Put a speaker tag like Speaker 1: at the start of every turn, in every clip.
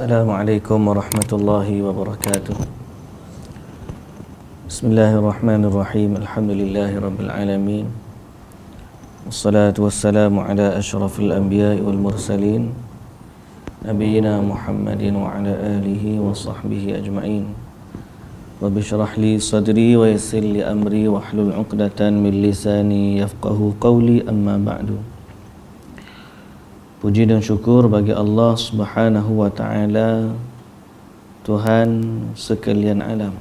Speaker 1: Assalamualaikum warahmatullahi wabarakatuh. Bismillahirrahmanirrahim. Alhamdulillahi rabbil alamin. Wassalatu wassalamu ala asyrafil anbiya'i wal mursalin Nabiyyina Muhammadin wa ala alihi wa sahbihi ajma'in. Rabbi syrah li sadri wa yassir li amri wa hlul 'uqdatan min lisani yafqahu qawli, amma ba'du. Puji dan syukur bagi Allah Subhanahu wa ta'ala, Tuhan sekalian alam.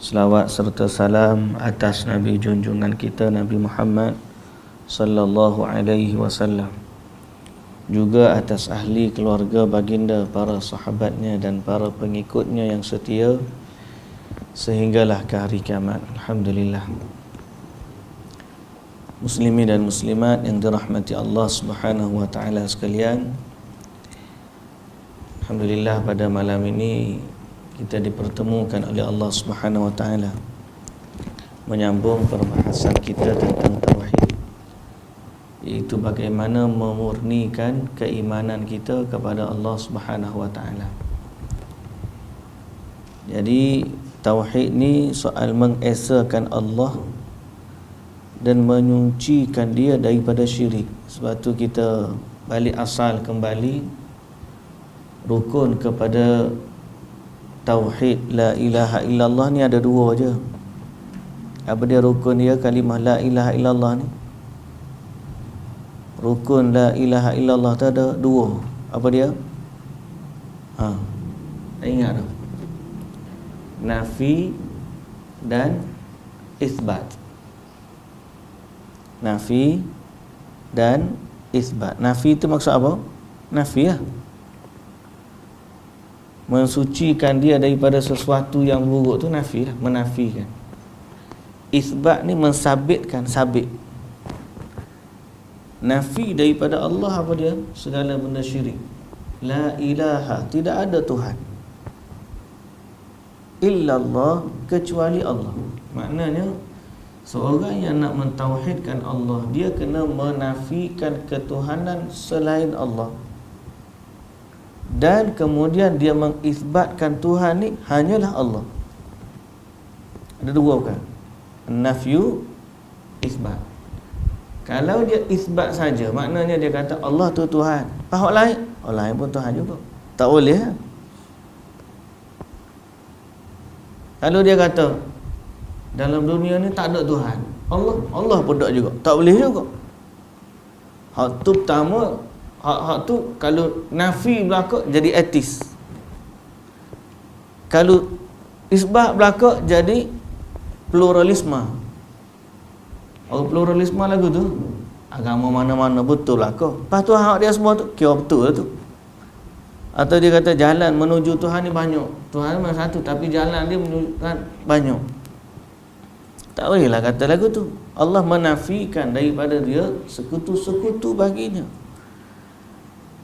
Speaker 1: Selawat serta salam atas Nabi junjungan kita, Nabi Muhammad sallallahu alaihi wasallam, juga atas ahli keluarga baginda, para sahabatnya dan para pengikutnya yang setia sehinggalah ke hari kiamat. Alhamdulillah. Muslimin dan muslimat yang dirahmati Allah Subhanahu wa ta'ala sekalian, alhamdulillah pada malam ini kita dipertemukan oleh Allah Subhanahu wa ta'ala menyambung perbahasan kita tentang tauhid, iaitu bagaimana memurnikan keimanan kita kepada Allah Subhanahu wa ta'ala. Jadi tauhid ni soal mengesakan Allah dan menyucikan dia daripada syirik. Sebab tu kita balik asal kembali, rukun kepada tauhid la ilaha illallah ni ada dua je. Apa dia rukun dia? Kalimah la ilaha illallah ni, rukun la ilaha illallah tu ada dua. Apa dia? Ingat tak? Nafi dan isbat. Nafi dan isbat. Nafi itu maksud apa? Nafi lah, mensucikan dia daripada sesuatu yang buruk tu nafi lah, menafikan. Isbat ni mensabitkan, sabit. Nafi daripada Allah apa dia? Segala benda syirik. La ilaha, tidak ada Tuhan illallah, kecuali Allah. Maknanya seorang yang nak mentauhidkan Allah, dia kena menafikan ketuhanan selain Allah, dan kemudian dia mengisbatkan Tuhan ni hanyalah Allah. Ada dua bukan? Nafyu, isbat. Kalau dia isbat saja, maknanya dia kata Allah tu Tuhan, orang lain pun Tuhan juga, tak boleh lah. Kalau dia kata dalam dunia ni tak ada Tuhan, Allah pun tak juga, tak boleh juga. Hak tu pertama, hak tu kalau nafi belaka jadi etis, kalau isbat belaka jadi pluralisme. Orang pluralisme lagu tu, agama mana-mana betul belaka, lepas tu hak dia semua tu kira betul lah tu. Atau dia kata jalan menuju Tuhan ni banyak, Tuhan memang satu tapi jalan dia menuju Tuhan banyak. Tak bolehlah kata lagu tu. Allah menafikan daripada dia sekutu-sekutu baginya.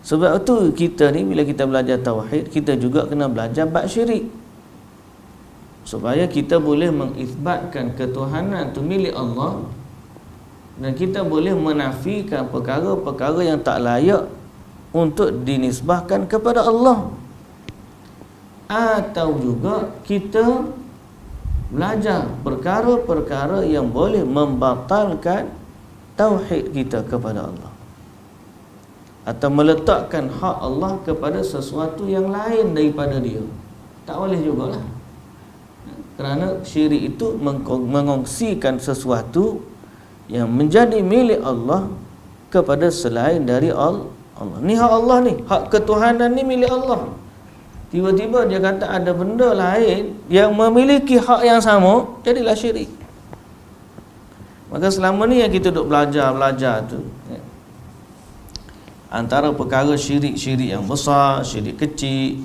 Speaker 1: Sebab tu kita ni bila kita belajar tauhid, kita juga kena belajar bab syirik, supaya kita boleh mengisbatkan ketuhanan tu milik Allah, dan kita boleh menafikan perkara-perkara yang tak layak untuk dinisbahkan kepada Allah. Atau juga kita belajar perkara-perkara yang boleh membatalkan tauhid kita kepada Allah, atau meletakkan hak Allah kepada sesuatu yang lain daripada dia. Tak boleh jugalah, kerana syirik itu mengongsikan sesuatu yang menjadi milik Allah kepada selain dari Allah. Ni hak Allah ni, hak ketuhanan ni milik Allah. Tiba-tiba dia kata ada benda lain yang memiliki hak yang sama, jadilah syirik. Maka selama ni yang kita duk belajar tu, antara perkara syirik-syirik yang besar, syirik kecil,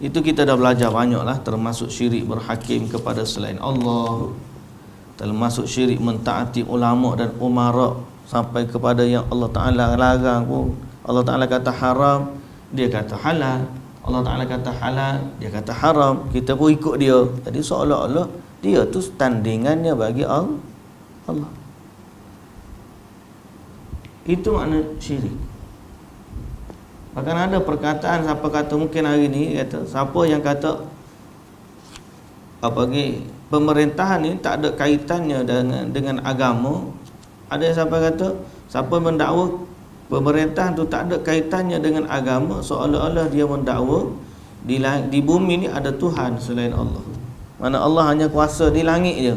Speaker 1: itu kita dah belajar banyak lah. Termasuk syirik berhakim kepada selain Allah, termasuk syirik mentaati ulama dan umara sampai kepada yang Allah Ta'ala larang pun. Allah Ta'ala kata haram, dia kata halal. Allah Ta'ala kata halal, dia kata haram, kita pun ikut dia. Jadi seolah-olah dia tu tandingannya bagi Allah. Itu makna syirik. Bahkan ada perkataan siapa kata mungkin hari ni kata siapa yang kata pemerintahan ni tak ada kaitannya dengan agama. Ada yang siapa kata siapa mendakwa pemerintahan tu tak ada kaitannya dengan agama, seolah-olah dia mendakwa di bumi ni ada Tuhan selain Allah. Mana Allah hanya kuasa di langit je.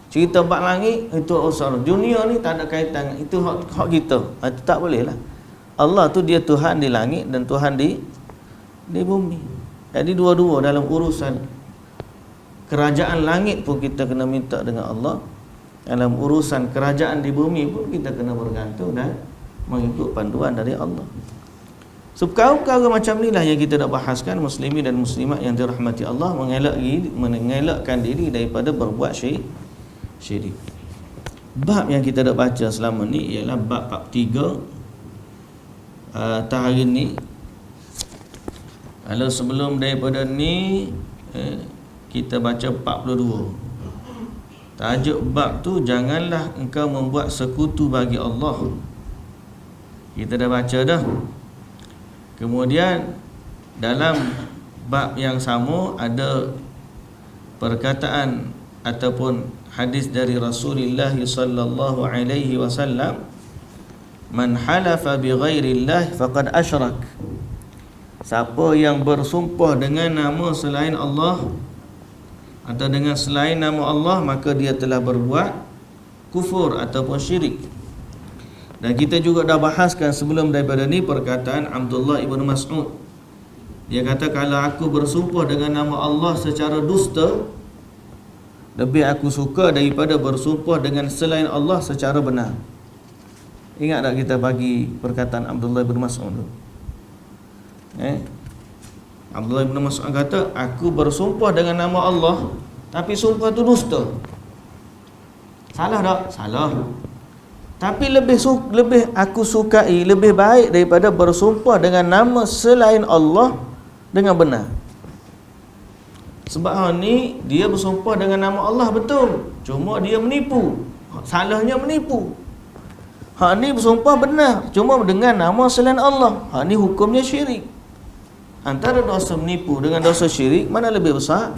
Speaker 1: Cerita bab langit itu urusan dunia ni tak ada kaitan, itu hak kita. Itu tak boleh lah. Allah tu dia Tuhan di langit dan Tuhan di bumi. Jadi dua-dua dalam urusan kerajaan langit pun kita kena minta dengan Allah. Dalam urusan kerajaan di bumi pun kita kena bergantung dan mengikut panduan dari Allah. So perkara-perkara macam ni lah yang kita nak bahaskan, muslimin dan muslimat yang dirahmati Allah, mengelakkan diri daripada berbuat syirik. Bab yang kita dah baca selama ni ialah bab 3. Tahun ni kalau sebelum daripada ni kita baca 42. Tajuk bab tu, janganlah engkau membuat sekutu bagi Allah. Kita dah baca dah. Kemudian dalam bab yang sama ada perkataan ataupun hadis dari Rasulullah sallallahu alaihi wasallam, man halafa bi ghairillah faqad asyrak. Siapa yang bersumpah dengan nama selain Allah atau dengan selain nama Allah, maka dia telah berbuat kufur ataupun syirik. Dan kita juga dah bahaskan sebelum daripada ni perkataan Abdullah ibn Mas'ud. Dia kata, kalau aku bersumpah dengan nama Allah secara dusta, lebih aku suka daripada bersumpah dengan selain Allah secara benar. Ingat tak kita bagi perkataan Abdullah ibn Mas'ud tu? Abdullah ibn Mas'ud kata, aku bersumpah dengan nama Allah, tapi sumpah tu dusta. Salah tak? Salah. Tapi lebih aku sukai, lebih baik daripada bersumpah dengan nama selain Allah dengan benar. Sebab hal ni dia bersumpah dengan nama Allah betul, cuma dia menipu. Salahnya menipu. Hak ni bersumpah benar, cuma dengan nama selain Allah. Hak ni hukumnya syirik. Antara dosa menipu dengan dosa syirik, mana lebih besar?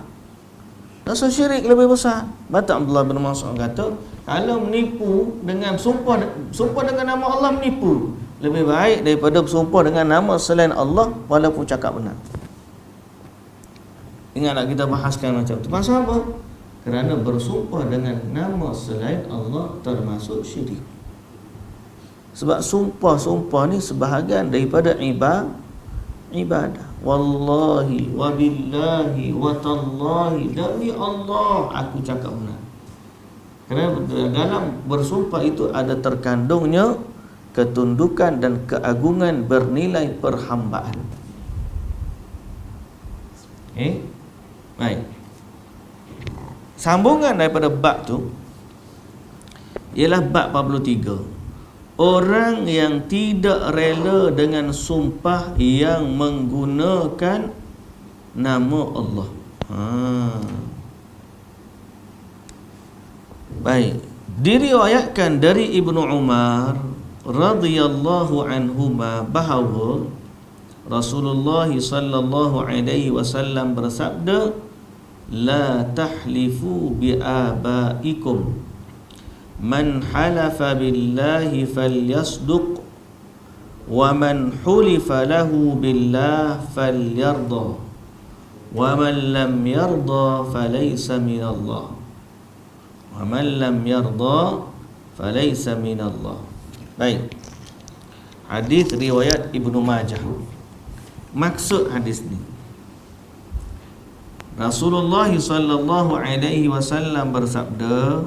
Speaker 1: Dosa syirik lebih besar. Batak Abdullah bin Mas'ud kata, kalau menipu dengan sumpah dengan nama Allah menipu, lebih baik daripada bersumpah dengan nama selain Allah walaupun cakap benar. Ingatlah kita bahaskan macam tu. Pasal apa? Kerana bersumpah dengan nama selain Allah termasuk syirik. Sebab sumpah ni sebahagian daripada ibadah. Wallahi wa billahi wa tallahi, demi Allah aku cakap benar. Kerana dalam bersumpah itu ada terkandungnya ketundukan dan keagungan bernilai perhambaan. Baik. Sambungan daripada bab tu ialah bab 43. Orang yang tidak rela dengan sumpah yang menggunakan nama Allah. Baik. Diriwayatkan dari Ibnu Umar radhiyallahu anhuma bahawa Rasulullah sallallahu alaihi wasallam bersabda, la tahlifu bi abaikum, man halafa billahi falyasduq, wa man hulifa lahu billah falyarda, wa man lam yarda falaysa minallah, wa man lam yarda falaysa minallah. Baik. Hadis riwayat Ibnu Majah. Maksud hadis ni, Rasulullah sallallahu alaihi wasallam bersabda,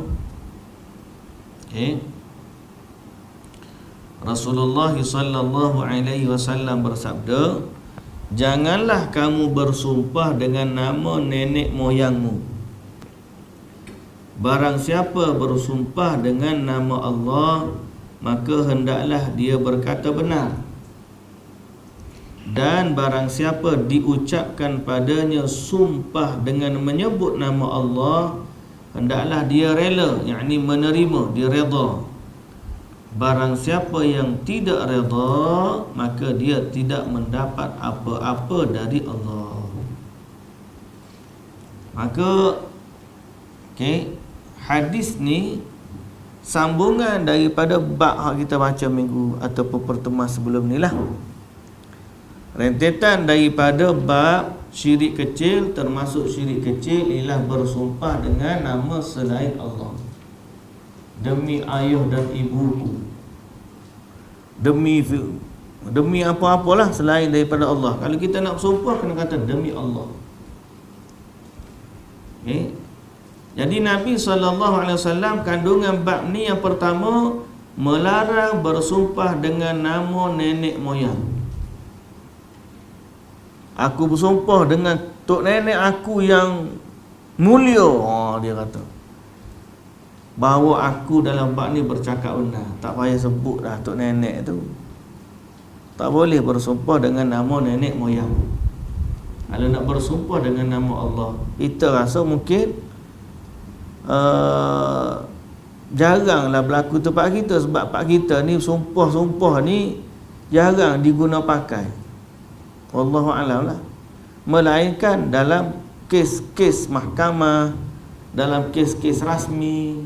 Speaker 1: Rasulullah sallallahu alaihi wasallam bersabda, janganlah kamu bersumpah dengan nama nenek moyangmu. Barang siapa bersumpah dengan nama Allah, maka hendaklah dia berkata benar. Dan barang siapa diucapkan padanya sumpah dengan menyebut nama Allah, hendaklah dia rela, yakni menerima, dia redha. barang siapa yang tidak redha, maka dia tidak mendapat apa-apa dari Allah. Maka hadis ni sambungan daripada bab yang kita baca minggu ataupun pertemuan sebelum ni lah. Rentetan daripada bab syirik kecil, termasuk syirik kecil ialah bersumpah dengan nama selain Allah. Demi ayah dan ibuku, demi apa-apalah selain daripada Allah. Kalau kita nak bersumpah, kena kata demi Allah. Jadi Nabi SAW kandungan bab ni yang pertama, melarang bersumpah dengan nama nenek moyang. Aku bersumpah dengan tok nenek aku yang mulia, dia kata, bahawa aku dalam bab ni bercakap benar. Tak payah sebut dah tok nenek tu. Tak boleh bersumpah dengan nama nenek moyang. Kalau nak bersumpah dengan nama Allah, kita rasa mungkin jaranglah berlaku tempat kita, sebab pak kita ni sumpah-sumpah ni jarang diguna pakai. Wallahu a'lam lah. Melainkan dalam kes-kes mahkamah, dalam kes-kes rasmi.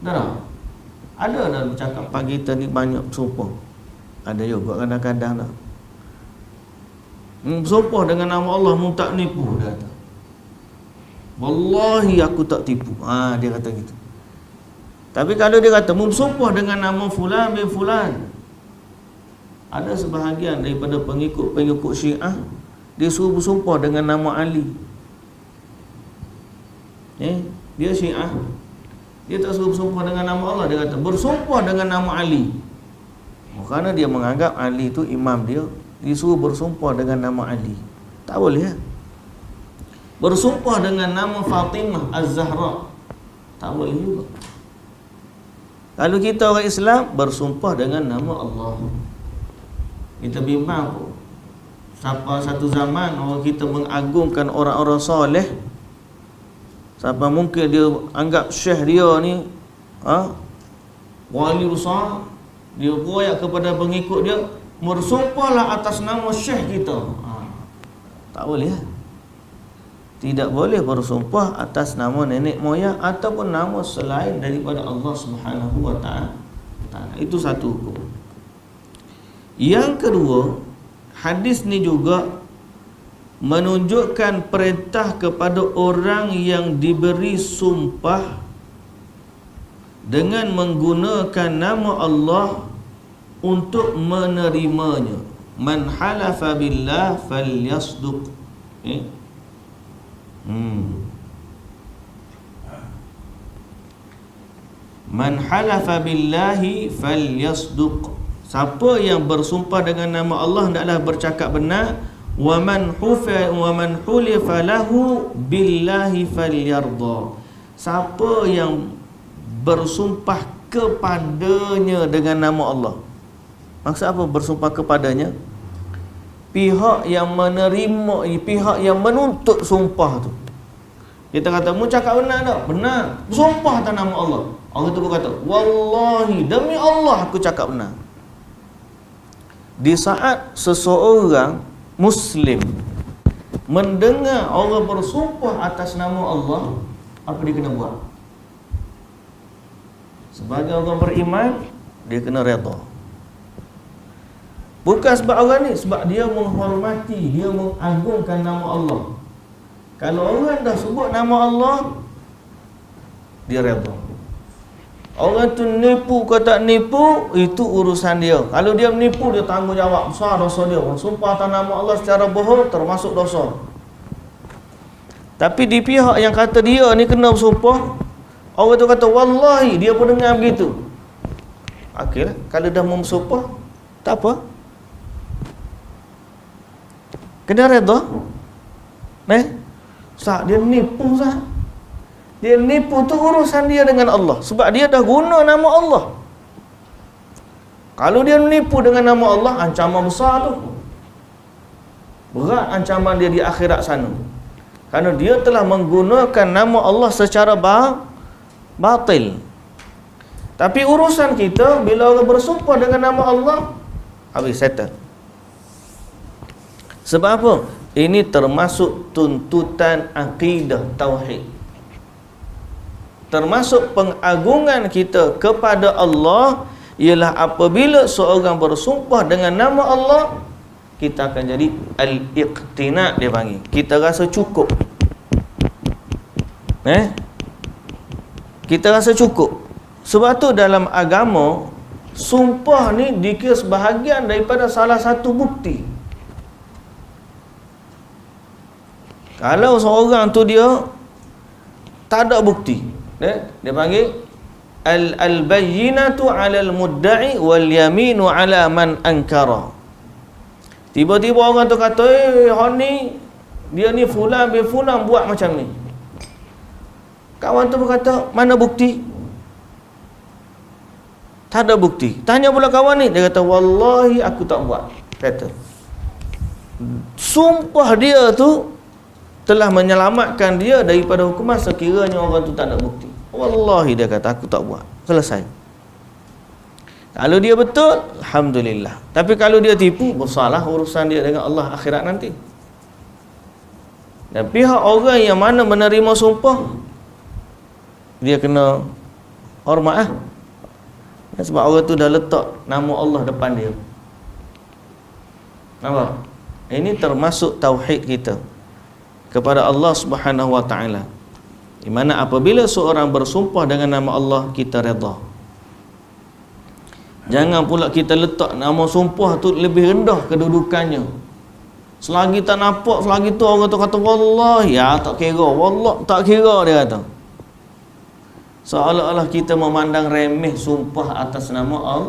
Speaker 1: Dah ada dalam cakap pak kita ni banyak sumpah. Ada juga kadang-kadang lah sumpah dengan nama Allah, mu tak nipu, dia kata. Wallahi aku tak tipu. Dia kata gitu. Tapi kalau dia kata mu sumpah dengan nama fulan bin fulan, ada sebahagian daripada pengikut Syiah, dia suruh bersumpah dengan nama Ali. Dia Syiah, dia tak suruh bersumpah dengan nama Allah, dia kata bersumpah dengan nama Ali. Kerana dia menganggap Ali tu imam dia, disuruh bersumpah dengan nama Ali. Tak boleh bersumpah dengan nama Fatimah Az-Zahra, tak boleh juga. Kalau kita orang Islam, bersumpah dengan nama Allah. Kita bimbang pun, sampai satu zaman orang kita mengagungkan orang-orang soleh, sampai mungkin dia anggap syekh dia ni wali besar, dia royak kepada pengikut dia, bersumpahlah atas nama syekh kita. Tak boleh. Tidak boleh bersumpah atas nama nenek moyang ataupun nama selain daripada Allah Subhanahu wa ta'ala. Itu satu hukum. Yang kedua, hadis ni juga menunjukkan perintah kepada orang yang diberi sumpah dengan menggunakan nama Allah untuk menerimanya. Man halafa billah falyasduq. Man halafa billahi falyasduq. Siapa yang bersumpah dengan nama Allah hendaklah bercakap benar. Wa man hulifa lahu billahi falyarda. Siapa yang bersumpah kepadanya dengan nama Allah. Maksud apa bersumpah kepadanya? Pihak yang menerima, pihak yang menuntut sumpah tu. Kita kata, mu cakap benar tak? Benar. Bersumpah atas nama Allah. Allah tu berkata, wallahi, demi Allah aku cakap benar. Di saat seseorang Muslim mendengar orang bersumpah atas nama Allah, apa dia kena buat? Sebagai orang beriman, dia kena redha. Bukan sebab orang ni, sebab dia menghormati, dia mengagungkan nama Allah. Kalau orang dah sebut nama Allah, dia redha. Orang tu nipu ke tak nipu, itu urusan dia. Kalau dia menipu, dia tanggungjawab besar dosa dia. Sumpah atas nama Allah secara bohong, termasuk dosa. Tapi di pihak yang kata dia ni kena bersumpah, orang tu kata wallahi, dia pun dengar begitu. Okeylah, kalau dah mau bersumpah, tak apa, kena redha. Ustaz, dia nipu sah. Dia nipu tu urusan dia dengan Allah, sebab dia dah guna nama Allah. Kalau dia menipu dengan nama Allah, ancaman besar tu. Berat ancaman dia di akhirat sana. Kerana dia telah menggunakan nama Allah secara batil. Tapi urusan kita, bila orang bersumpah dengan nama Allah, habis settle. Sebab apa? Ini termasuk tuntutan akidah tauhid. Termasuk pengagungan kita kepada Allah ialah apabila seorang bersumpah dengan nama Allah, kita akan jadi al-iqtina, dia panggil. Kita rasa cukup. Kita rasa cukup. Sebab tu dalam agama, sumpah ni dikira sebahagian daripada salah satu bukti. Kalau seorang tu dia tak ada bukti, dia panggil al-bayyinatu 'alal mudda'i wal yaminu 'ala man ankara. Tiba-tiba orang tu kata, ni dia ni fulan bin fulan buat macam ni. Kawan tu berkata, mana bukti? Tak ada bukti. Tanya pula kawan ni, dia kata, wallahi aku tak buat. Kata, sumpah dia tu telah menyelamatkan dia daripada hukuman sekiranya orang tu tak ada bukti. Wallahi, dia kata, aku tak buat. Selesai. Kalau dia betul, alhamdulillah. Tapi kalau dia tipu, besarlah urusan dia dengan Allah akhirat nanti. Dan pihak orang yang mana menerima sumpah, dia kena hormat . Sebab orang tu dah letak nama Allah depan dia. Nampak? Ini termasuk tauhid kita kepada Allah Subhanahu wa taala. Di mana apabila seorang bersumpah dengan nama Allah, kita redha. Jangan pula kita letak nama sumpah tu lebih rendah kedudukannya. Selagi tak nampak, selagi tu orang tu kata wallahi, ya tak kira, wallah tak kira, dia kata. Seolah-olah kita memandang remeh sumpah atas nama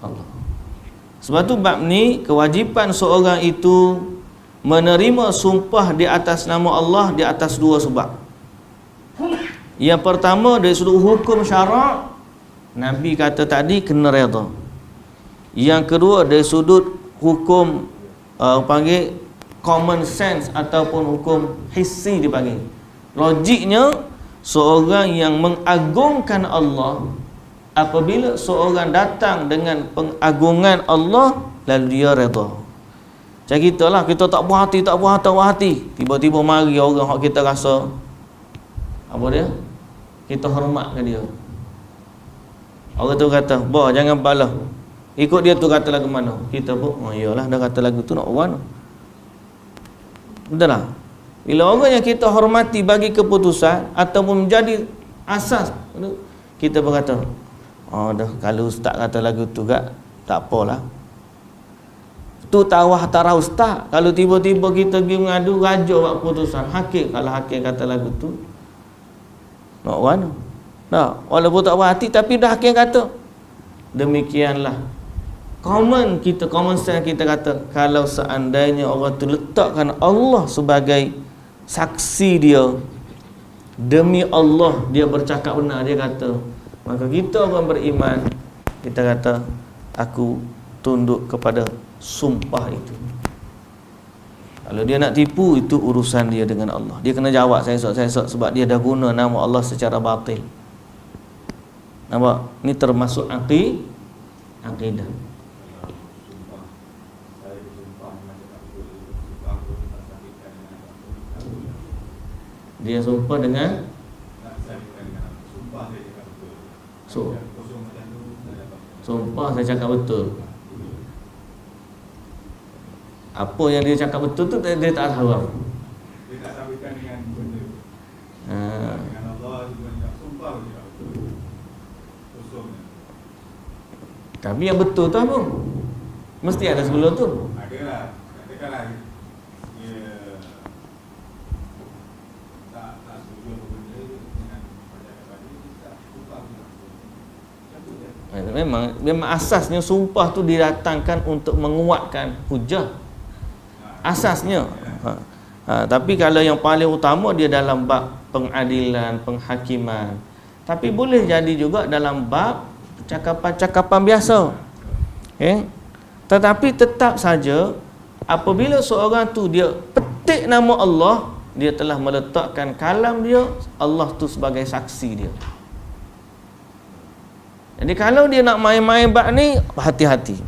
Speaker 1: Allah. Sebab tu bab ni, kewajipan seorang itu menerima sumpah di atas nama Allah di atas dua sebab. Yang pertama, dari sudut hukum syarak, Nabi kata tadi kena redha. Yang kedua, dari sudut hukum panggil common sense ataupun hukum hissi dipanggil. Logiknya, seorang yang mengagungkan Allah, apabila seorang datang dengan pengagungan Allah, lalu dia redha. Macam kita lah, kita tak puas hati, tak puas hati. Tiba-tiba mari orang yang kita rasa apa dia? Kita hormat ke dia. Orang tu kata, "Bah, jangan balah. Ikut dia tu kata lagu mana?" Kita pun, "Oh iyalah, dah kata lagu tu nak buat." Betul tak? Bila orang yang kita hormati bagi keputusan ataupun menjadi asas, kita berkata, "Oh dah, kalau ustaz kata lagu tu gak, tak apalah." Tu tawah tarah ustaz. Kalau tiba-tiba kita pergi mengadu raja buat keputusan, hakim, kalau hakim kata lagu tu nak mana? Nah, walaupun tak puas hati tapi dah hakim kata. Demikianlah common sense kita kata, kalau seandainya orang tu letakkan Allah sebagai saksi dia, demi Allah dia bercakap benar, dia kata, maka kita orang beriman, kita kata, aku tunduk kepada sumpah itu. Kalau dia nak tipu, itu urusan dia dengan Allah. Dia kena jawab sesok sebab dia dah guna nama Allah secara batil. Nampak? Ini termasuk akidah. Dia sumpah dengan sumpah saya cakap betul. Apa yang dia cakap betul tu dia tak tahu apa. Dia tak sampaikan dengan benda. Dengan Allah dia sumpah dia betul. Kosongnya. Tapi yang betul tu apa? Mesti ada sebelum tu. Adalah. Katakanlah dia tak setuju apa benda dengan percaya tadi, tak sumpah dia. Memang asasnya sumpah tu didatangkan untuk menguatkan hujah. Asasnya. Tapi kalau yang paling utama dia dalam bab pengadilan, penghakiman. Tapi boleh jadi juga dalam bab cakapan-cakapan biasa. Tetapi tetap saja apabila seorang tu dia petik nama Allah, dia telah meletakkan kalam dia, Allah tu sebagai saksi dia. Jadi kalau dia nak main-main bab ni, hati-hati.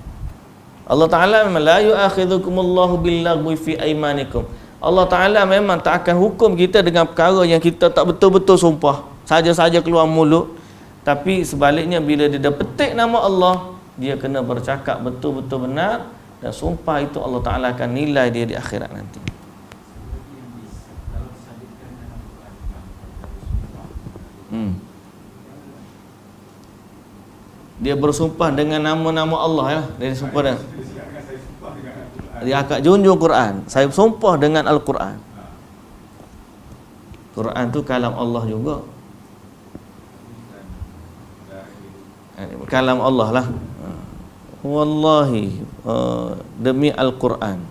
Speaker 1: Allah Ta'ala memang la yu'akhidhukumullahu billaghwi fi aimanikum. Allah Ta'ala memang tak akan hukum kita dengan perkara yang kita tak betul-betul sumpah, saja-saja keluar mulut. Tapi sebaliknya, bila dia dah petik nama Allah, dia kena bercakap betul-betul benar, dan sumpah itu Allah Ta'ala akan nilai dia di akhirat nanti. Dia bersumpah dengan nama-nama Allah, ya. Dia sumpah dah. Dia akan junjung Quran. Saya sumpah dengan Al-Quran. Quran tu kalam Allah juga. Kalam Allah lah. Wallahi, demi Al-Quran.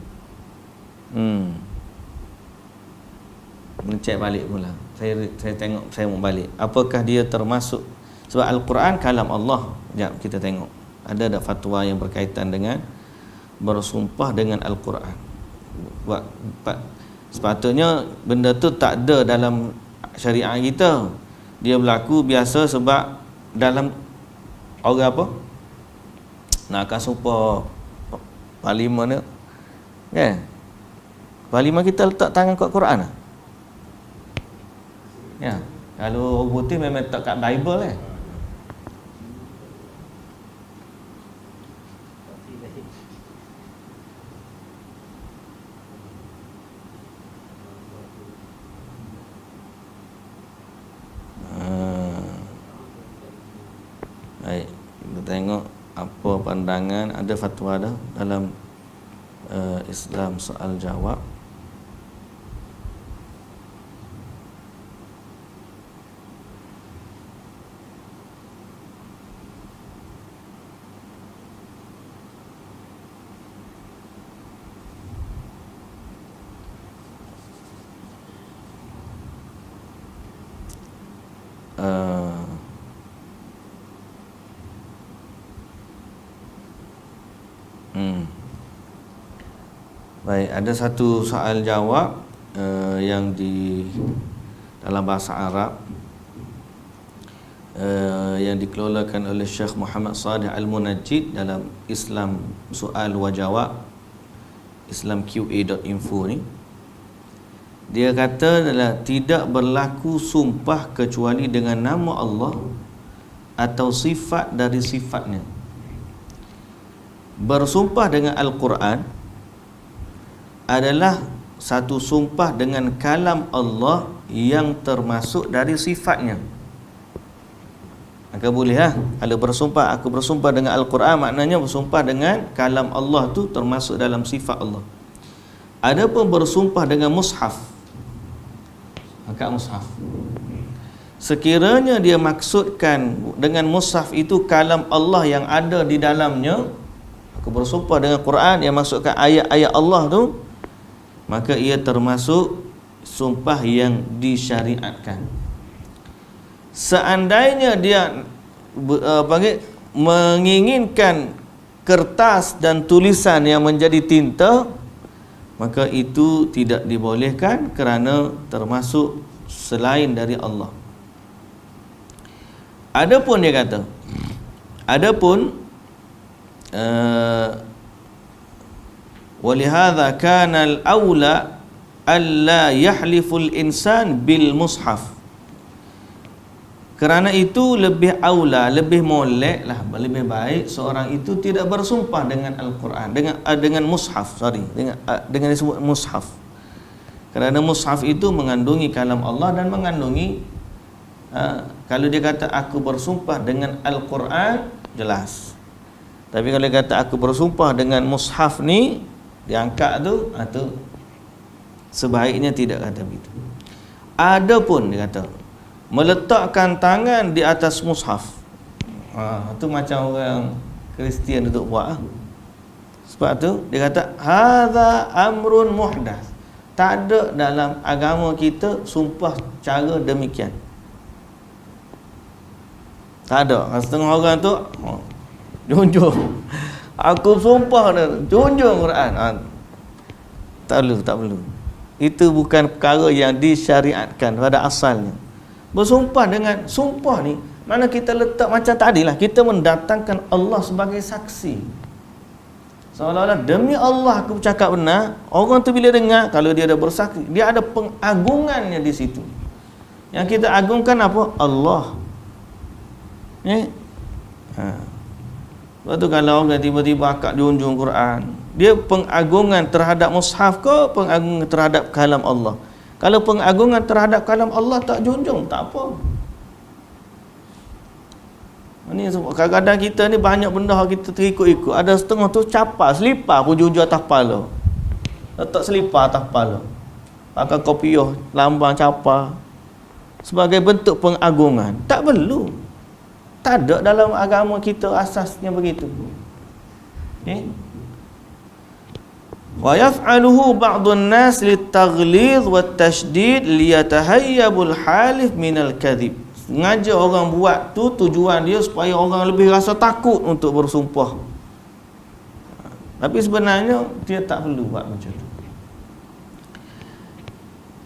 Speaker 1: Cek balik pula. Saya tengok, saya mau balik. Apakah dia termasuk? Sebab Al-Quran kalam Allah. Sekejap kita tengok. Ada fatwa yang berkaitan dengan bersumpah dengan Al-Quran. Sepatutnya benda tu tak ada dalam syariat kita. Dia berlaku biasa sebab dalam orang apa? Nak akan sumpah parlimen ni, kan? Parlimen kita letak tangan kat Quran lah. Ya, kalau orang putih memang letak kat Bible lah. Baik, kita tengok apa pandangan, ada fatwa dah dalam Islam soal jawab. Baik, ada satu soal jawab yang di dalam bahasa Arab yang dikelolakan oleh Syekh Muhammad Salih Al-Munajjid dalam Islam Soal wa Jawab, islamqa.info ni. Dia kata adalah tidak berlaku sumpah kecuali dengan nama Allah atau sifat dari sifatnya. Bersumpah dengan Al-Quran adalah satu sumpah dengan kalam Allah yang termasuk dari sifatnya. Maka boleh lah kalau bersumpah, aku bersumpah dengan Al-Quran, maknanya bersumpah dengan kalam Allah tu termasuk dalam sifat Allah. Adapun bersumpah dengan mushaf, maka mushaf, sekiranya dia maksudkan dengan mushaf itu kalam Allah yang ada di dalamnya, aku bersumpah dengan Quran yang maksudkan ayat-ayat Allah tu, maka ia termasuk sumpah yang disyariatkan. Seandainya dia menginginkan kertas dan tulisan yang menjadi tinta, maka itu tidak dibolehkan kerana termasuk selain dari Allah. Adapun dia kata, walihadza kana al-aula alla yahliful insan bil mushaf. Kerana itu lebih aula, lebih molek lah, lebih baik seorang itu tidak bersumpah dengan Al-Quran, dengan mushaf, dengan disebut mushaf. Kerana mushaf itu mengandungi kalam Allah dan mengandungi kalau dia kata aku bersumpah dengan Al-Quran, jelas. Tapi kalau dia kata aku bersumpah dengan mushaf ni, diangkat tu, sebaiknya tidak kata begitu. Adapun dia kata meletakkan tangan di atas mushaf, tu macam orang Kristian duduk buat. Sebab tu dia kata hadza amrun muhdath. Tak ada dalam agama kita sumpah cara demikian. Tak ada. Setengah orang tu junjung, aku sumpah dah, junjung Quran. Tak perlu. Itu bukan perkara yang disyariatkan pada asalnya. Bersumpah dengan sumpah ni, mana kita letak macam tadi lah, kita mendatangkan Allah sebagai saksi. Seolah-olah demi Allah aku bercakap benar. Orang tu bila dengar, kalau dia ada bersaksi, dia ada pengagungannya di situ. Yang kita agungkan apa? Allah. Lepas tu kalau orang tiba-tiba akak junjung Quran, dia pengagungan terhadap mushaf ke pengagungan terhadap kalam Allah? Kalau pengagungan terhadap kalam Allah tak junjung, tak apa. Ini kadang-kadang kita ni banyak benda kita terikut-ikut. Ada setengah tu capar, selipar pun jujur atas kepala. Letak selipar atas kepala. Pakai kopiah, lambang capar. Sebagai bentuk pengagungan. Tak perlu. Tak ada dalam agama kita asasnya begitu. Wa yaf'aluhu ba'dun nas litaghlidh wat tashdid liyatahayyabul halif minal kadhib. Sengaja orang buat tu tujuan dia supaya orang lebih rasa takut untuk bersumpah. Tapi sebenarnya dia tak perlu buat macam tu.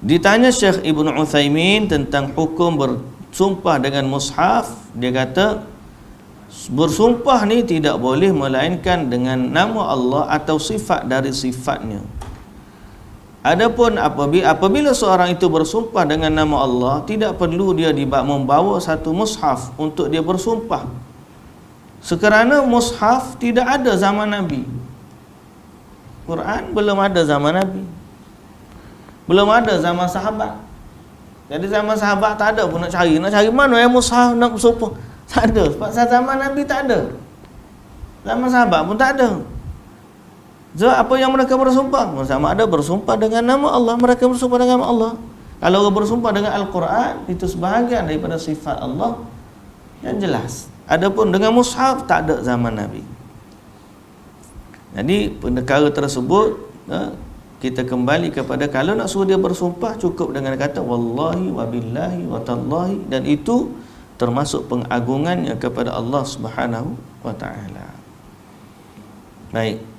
Speaker 1: Ditanya Syekh Ibn Uthaymin tentang hukum bersumpah dengan mushaf, dia kata bersumpah ni tidak boleh melainkan dengan nama Allah atau sifat dari sifatnya. Adapun apabila seorang itu bersumpah dengan nama Allah, tidak perlu dia membawa satu mushaf untuk dia bersumpah. Sekerana mushaf tidak ada zaman Nabi. Quran belum ada zaman Nabi. Belum ada zaman sahabat. Jadi zaman sahabat tak ada pun nak cari mana yang mushaf nak bersumpah. Tak ada. Sebab zaman Nabi tak ada. Zaman sahabat pun tak ada. So, apa yang mereka bersumpah? Sama ada bersumpah dengan nama Allah, mereka bersumpah dengan nama Allah. Kalau orang bersumpah dengan Al-Quran, itu sebahagian daripada sifat Allah yang jelas. Adapun dengan mushaf, tak ada zaman Nabi. Jadi, perkara tersebut, kita kembali kepada kalau nak suruh dia bersumpah, cukup dengan kata wallahi wa billahi wa tallahi, dan itu termasuk pengagungannya kepada Allah Subhanahu wa ta'ala. Baik.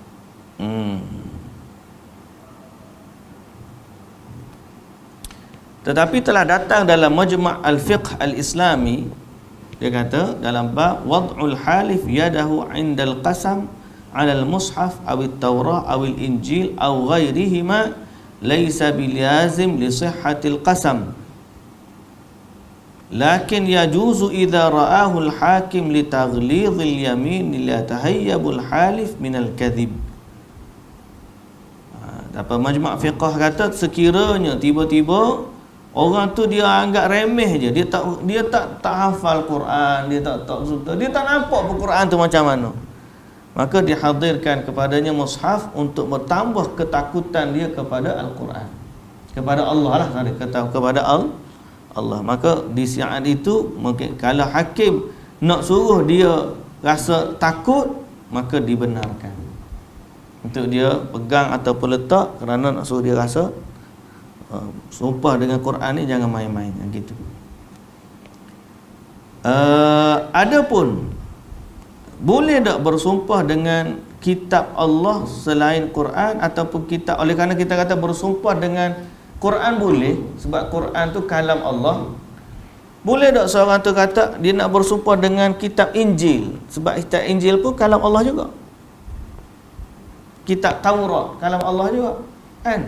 Speaker 1: Tetapi telah datang dalam Majma' al-Fiqh al-Islami, dia kata dalam bab wad'ul halif yadahu 'indal qasam 'ala al-mushaf aw at-Taurah aw al-Injil aw ghairihima laysa bilazim li sihhatil qasam, lakin yajuzu idza ra'ahu al-hakim li taghlidhil yamin la tahayyabul halif min al-kadhib. Apa Majma' Fiqh kata, sekiranya tiba-tiba orang tu dia anggap remeh je, dia tak hafal Quran, dia tak nampak pun Quran tu macam mana, maka dihadirkan kepadanya mushaf untuk bertambah ketakutan dia kepada Al-Quran, kepada Allah lah, kepada Allah. Maka di saat itu mungkin kalau hakim nak suruh dia rasa takut, maka dibenarkan untuk dia pegang ataupun letak, kerana nak suruh dia rasa sumpah dengan Quran ni jangan main-main gitu. Adapun boleh tak bersumpah dengan kitab Allah selain Quran ataupun kitab, oleh kerana kita kata bersumpah dengan Quran boleh sebab Quran tu kalam Allah. Boleh tak seorang tu kata dia nak bersumpah dengan kitab Injil sebab kitab Injil pun kalam Allah juga, kitab Taurat kalam Allah juga, kan?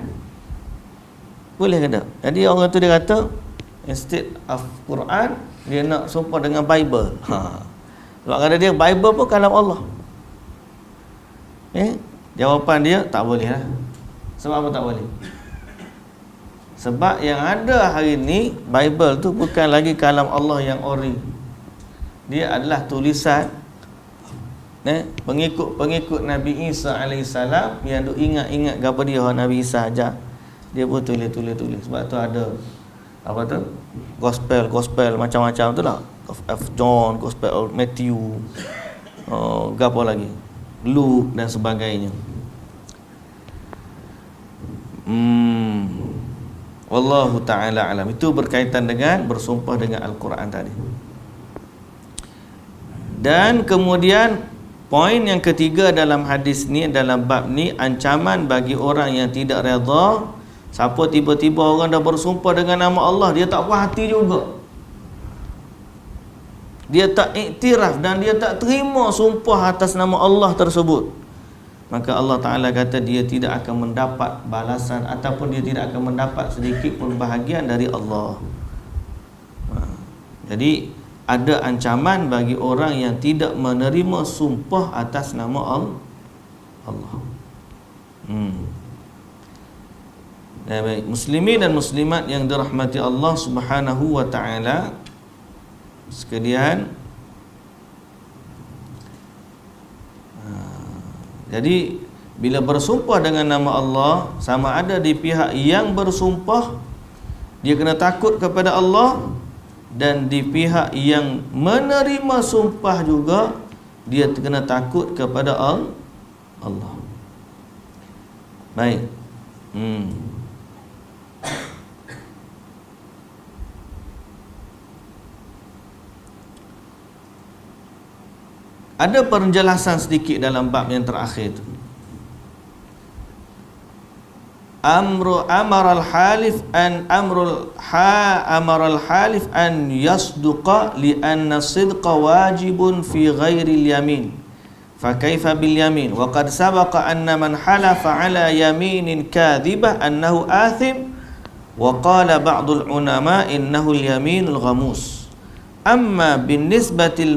Speaker 1: Boleh ke tak? Jadi orang tu dia kata instead of Quran, dia nak sumpah dengan Bible. Sebab kata dia Bible pun kalam Allah. Jawapan dia tak boleh lah. Sebab apa tak boleh? Sebab yang ada hari ni Bible tu bukan lagi kalam Allah yang ori. Dia adalah tulisan pengikut Nabi Isa alaihissalam yang duk ingat gapo dia Nabi Isa ajar. Dia pun tulis. Sebab tu ada apa tu? Gospel macam-macam tu lah. Of John, Gospel of Matthew. Gapo lagi? Luke dan sebagainya. Wallahu ta'ala alam. Itu berkaitan dengan bersumpah dengan Al-Quran tadi. Dan kemudian poin yang ketiga dalam hadis ni, dalam bab ni, ancaman bagi orang yang tidak redha. Siapa tiba-tiba orang dah bersumpah dengan nama Allah, dia tak puas hati juga. dia tak iktiraf dan dia tak terima sumpah atas nama Allah tersebut, maka Allah Ta'ala kata dia tidak akan mendapat balasan ataupun dia tidak akan mendapat sedikit pun bahagian dari Allah. Jadi ada ancaman bagi orang yang tidak menerima sumpah atas nama Allah. Baik, muslimin dan muslimat yang dirahmati Allah Subhanahu wa taala sekalian. Jadi bila bersumpah dengan nama Allah, sama ada di pihak yang bersumpah dia kena takut kepada Allah, dan di pihak yang menerima sumpah juga dia kena takut kepada Allah. Baik. Ada penjelasan sedikit dalam bab yang terakhir itu. Amara al-halif an yasduqa li anna sidqa wajibun fi ghairi al-yamin. Fa kaifa bil yamin wa qad sabaqa anna man halafa ala yaminin kadhibah annahu athim wa qala ba'd al-ulama innahu al-yaminul ghamus. Amma binisbatil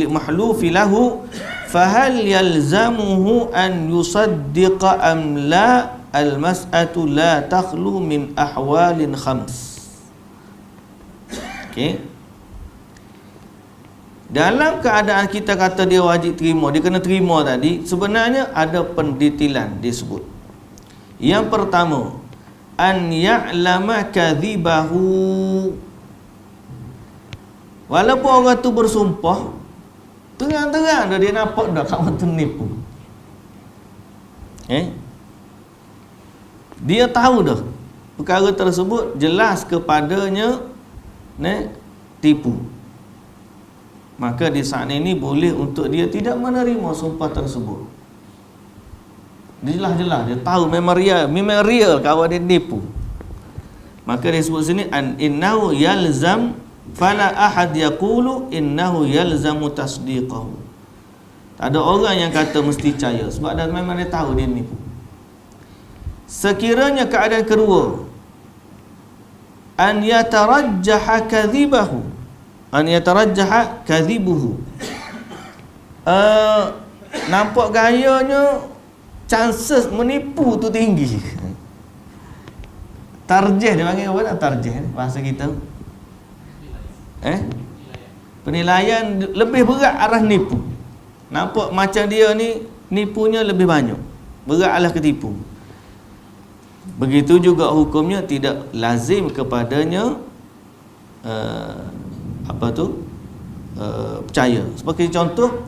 Speaker 1: mahlufi lahu fahal yalzamuhu an yusaddiqa am la, al-mas'atu la takhlu min ahwalin khams. Okey, dalam keadaan kita kata dia wajib terima, dia kena terima tadi, sebenarnya ada pendetilan disebut. Yang pertama, an ya'lama kadhibahu. Walaupun orang tu bersumpah, terang-terang dah dia nampak dah kawan tu menipu. Dia tahu dah perkara tersebut jelas kepadanya tipu. Maka di saat ini boleh untuk dia tidak menerima sumpah tersebut. Dia jelas-jelas dia tahu memang real kawan dia nipu. Maka disebut sini an innahu yalzam fala ahad yaqulu innahu yalzamu tasdiqahu. Tak ada orang yang kata mesti percaya sebab dah memang dia tahu dia nipu. Sekiranya keadaan kedua, an yatarajjaha kadhibahu, an yatarajjaha kadhibuhu, nampak gayanya chances menipu tu tinggi. Tarjih dia panggil apa dah tarjih bahasa kita? Penilaian lebih berat arah nipu. Nampak macam dia ni nipunya lebih banyak, berat arah ketipu. Begitu juga hukumnya tidak lazim kepadanya percaya. Seperti contoh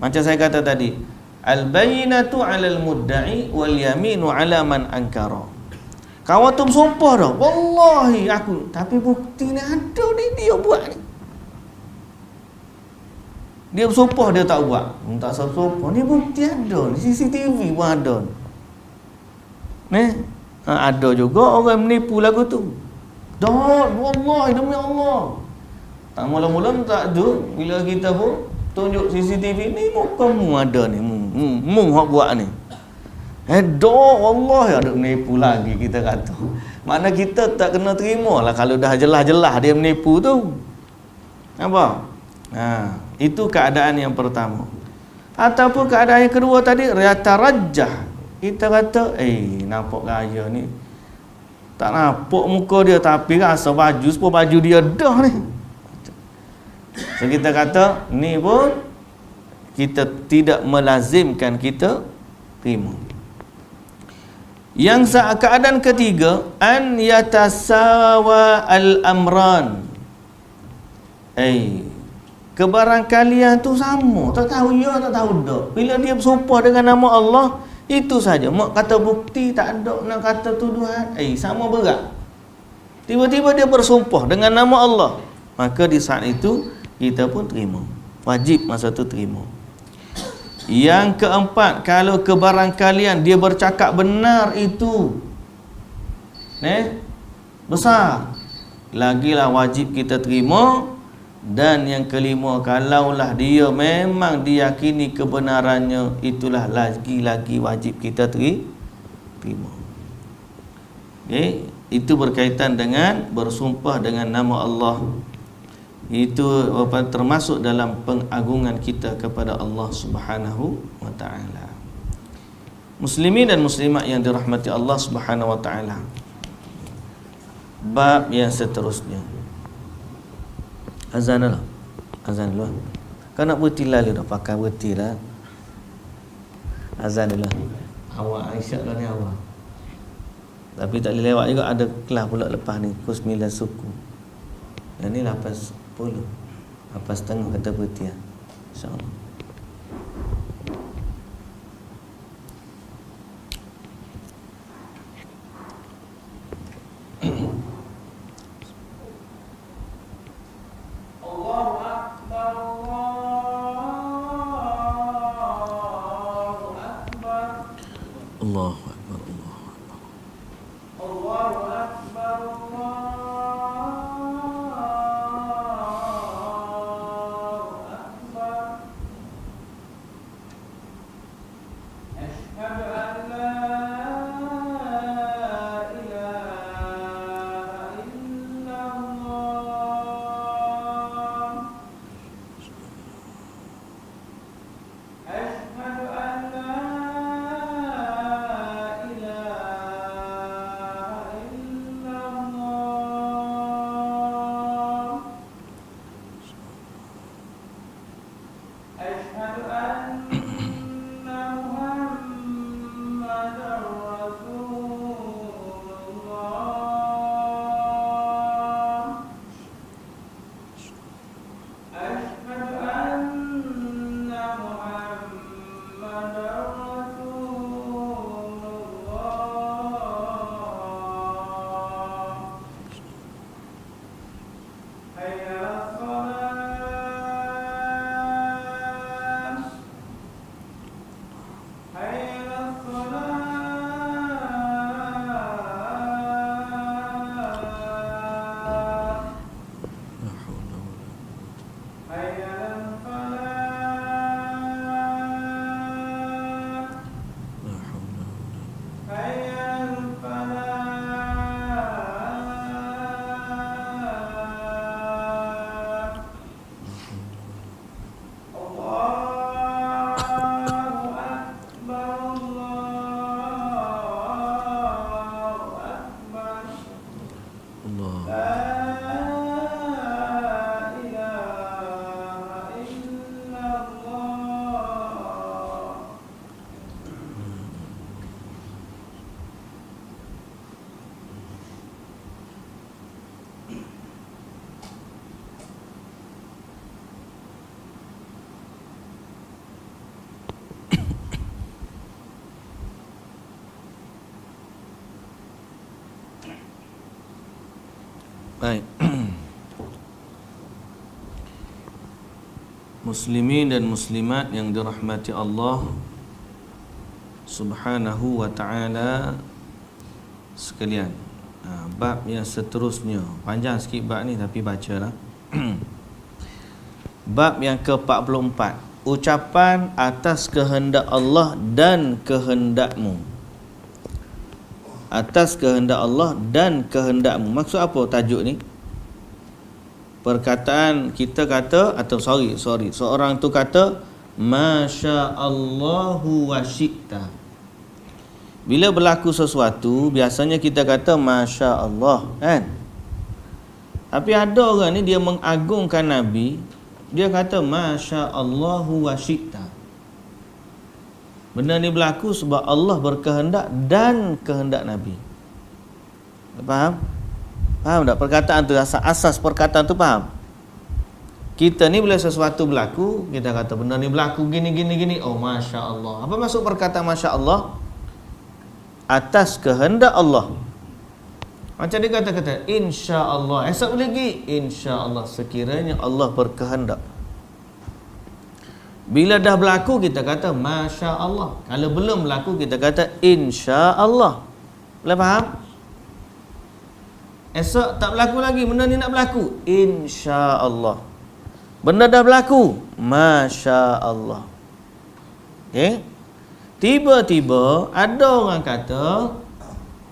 Speaker 1: macam saya kata tadi, al-bayyinatu 'alal mudda'i wal yaminu 'ala man ankara. Kawan tu bersumpah dah, wallahi aku, tapi bukti ni ada ni dia buat ni. Dia bersumpah dia tak buat. Tak sumpah ni bukti ada ni, CCTV pun ada. Ada juga orang menipu lagu tu. Dah, wallahi demi Allah. Tak mula-mula tak ada, bila kita pun tunjuk CCTV ni mukamu ada ni. Hak buat ni. Wallahi ada menipu lagi kita kata. Makna kita tak kena terima lah kalau dah jelas-jelas dia menipu tu. Nampak? Itu keadaan yang pertama. Ataupun keadaan yang kedua tadi, yatarajjah. Kita kata, nampak gaya ni. Tak nampak muka dia tapi rasa baju, sepuluh baju dia dah ni. So kita kata, ni pun kita tidak melazimkan kita terima. Yang keadaan ketiga, an yatasawa al-amran. Kebarangkalian tu sama, tak tahu ya, tak tahu dak. Bila dia bersumpah dengan nama Allah, itu saja. Mak kata bukti tak ada, nak kata tuduhan, sama berat. Tiba-tiba dia bersumpah dengan nama Allah, maka di saat itu kita pun terima. Wajib masa tu terima. Yang keempat, kalau kebarangkalian dia bercakap benar itu besar, lagilah wajib kita terima. Dan yang kelima, kalaulah dia memang diyakini kebenarannya, itulah lagi-lagi wajib kita terima. Okay? Itu berkaitan dengan bersumpah dengan nama Allah. Itu termasuk dalam pengagungan kita kepada Allah Subhanahu wa taala. Muslimin dan muslimat yang dirahmati Allah Subhanahu wa taala. Bab yang seterusnya. Azan dulu. Azan dulu. Kau nak berhenti lah dah, pakai berhenti lah. Azan dulu. Awak Aisyah lah ni awak. Tapi tak boleh lewat juga, ada kelas pula lepas ni, pukul 9 suku. Yang ni 8.10. 8.30 kata berhenti lah. InsyaAllah. Allahu Akbar, Allahu Akbar. Baik. Muslimin dan muslimat yang dirahmati Allah Subhanahu wa ta'ala sekalian, bab yang seterusnya, panjang sikit bab ni tapi bacalah. Bab yang ke-44, ucapan atas kehendak Allah dan kehendakmu. Atas kehendak Allah dan kehendakmu. Maksud apa tajuk ni? Perkataan kita kata, atau sorry, seorang tu kata Masya Allahu wa syi'ta. Bila berlaku sesuatu, biasanya kita kata Masya Allah, kan? Tapi ada orang ni dia mengagungkan Nabi, dia kata Masya Allahu wa syi'ta. Benda ni berlaku sebab Allah berkehendak dan kehendak Nabi. Faham? Faham tak perkataan tu, asas perkataan tu faham? Kita ni bila sesuatu berlaku, kita kata benda ni berlaku gini, oh Masya Allah. Apa maksud perkataan Masya Allah? Atas kehendak Allah. Macam dia kata Insya Allah. Esok lagi Insya Allah, sekiranya Allah berkehendak. Bila dah berlaku kita kata Masya Allah. Kalau belum berlaku kita kata Insya Allah. Boleh faham? Esok tak berlaku lagi, benda ni nak berlaku Insya Allah. Benda dah berlaku, Masya Allah. Okay? Tiba-tiba ada orang kata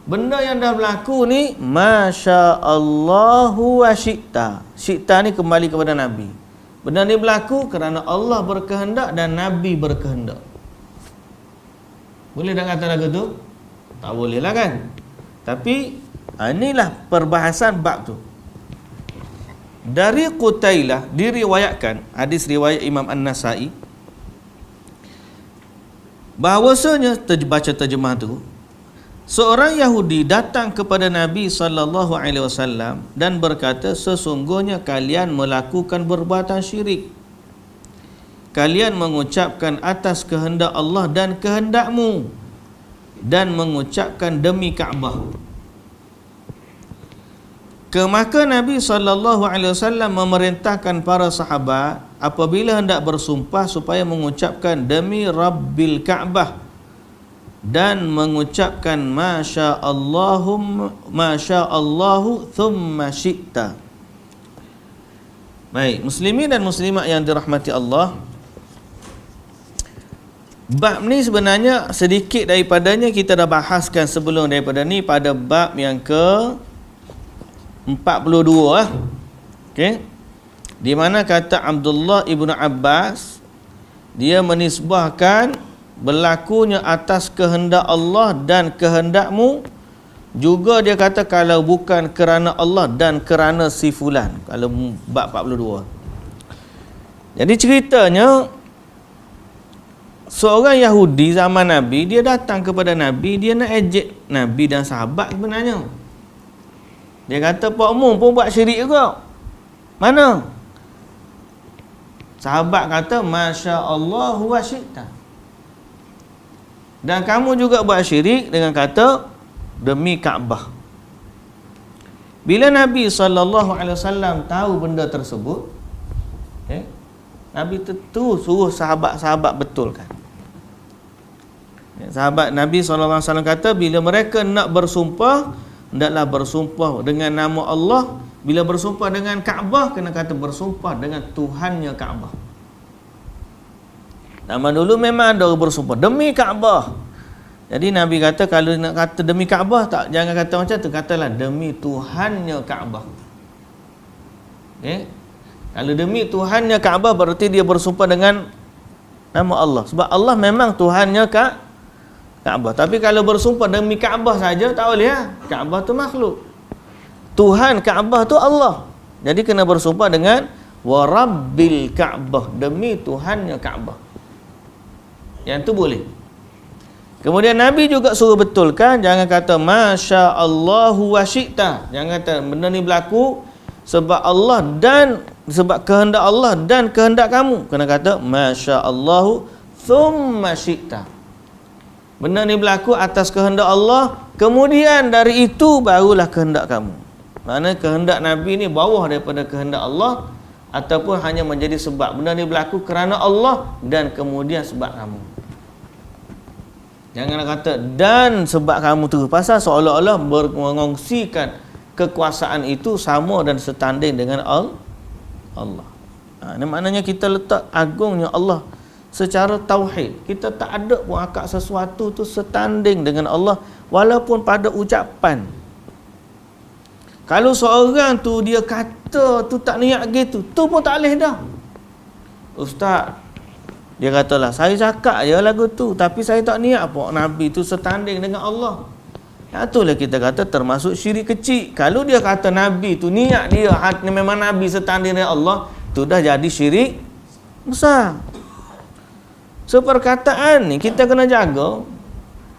Speaker 1: benda yang dah berlaku ni Masya Allahu wa syi'ta. Syi'ta ni kembali kepada Nabi. Benda ni berlaku kerana Allah berkehendak dan Nabi berkehendak. Boleh tak kata lagu tu? Tak boleh lah kan. Tapi inilah perbahasan bab tu. Dari Qutailah diriwayatkan, hadis riwayat Imam An-Nasai, bahawasanya baca terjemah tu, seorang Yahudi datang kepada Nabi SAW dan berkata, sesungguhnya kalian melakukan perbuatan syirik. Kalian mengucapkan atas kehendak Allah dan kehendakmu, dan mengucapkan demi Kaabah. Maka Nabi SAW memerintahkan para sahabat apabila hendak bersumpah supaya mengucapkan demi Rabbil Ka'bah dan mengucapkan Masya Allahu thumma syi'ta. Baik, muslimin dan muslimat yang dirahmati Allah, bab ni sebenarnya sedikit daripadanya kita dah bahaskan sebelum daripada ni pada bab yang ke 42 lah. Okey. Di mana kata Abdullah ibnu Abbas, dia menisbahkan berlakunya atas kehendak Allah dan kehendakmu. Juga dia kata kalau bukan kerana Allah dan kerana si fulan. Kalau bab 42. Jadi ceritanya seorang Yahudi zaman Nabi, dia datang kepada Nabi, dia nak ejek Nabi dan sahabat sebenarnya. Dia kata, Pak Mu pun buat syirik juga. Mana? Sahabat kata, Masya Allah wa syi'ta. Dan kamu juga buat syirik dengan kata, demi Kaabah. Bila Nabi SAW tahu benda tersebut, Nabi tentu suruh sahabat-sahabat betulkan. Sahabat Nabi SAW kata, bila mereka nak bersumpah, hendaklah bersumpah dengan nama Allah. Bila bersumpah dengan Kaabah, kena kata bersumpah dengan Tuhannya Kaabah. Zaman dulu memang ada orang bersumpah demi Kaabah. Jadi Nabi kata kalau nak kata demi Kaabah, tak, jangan kata macam tu, katalah demi Tuhannya Kaabah. Okay? Kalau demi Tuhannya Kaabah berarti dia bersumpah dengan nama Allah. Sebab Allah memang Tuhannya Kaabah. Tapi kalau bersumpah demi Kaabah saja tak boleh lah. Kaabah tu makhluk. Tuhan Kaabah tu Allah. Jadi kena bersumpah dengan wa rabbil Kaabah, demi Tuhannya Kaabah. Yang tu boleh. Kemudian Nabi juga suruh betulkan, jangan kata Masya Allahu wa syi'ta. Jangan kata benda ni berlaku sebab Allah dan sebab kehendak Allah dan kehendak kamu. Kena kata Masya Allahu thumma syi'ta. Benda ni berlaku atas kehendak Allah, kemudian dari itu barulah kehendak kamu. Mana kehendak Nabi ni bawah daripada kehendak Allah, ataupun hanya menjadi sebab. Benda ni berlaku kerana Allah dan kemudian sebab kamu. Janganlah kata dan sebab kamu tu, pasal seolah-olah mengongsikan kekuasaan itu sama dan setanding dengan Allah. Ini maknanya kita letak agungnya Allah secara tauhid. Kita tak ada pun akak sesuatu tu setanding dengan Allah walaupun pada ucapan. Kalau seorang tu dia kata tu tak niat gitu, tu pun tak boleh dah. Ustaz, dia katalah saya cakap je lagu tu tapi saya tak niat pun Nabi tu setanding dengan Allah. Itulah kita kata termasuk syirik kecil. Kalau dia kata Nabi tu niat dia hati memang Nabi setanding dengan Allah, tu dah jadi syirik besar. So perkataan ni kita kena jaga.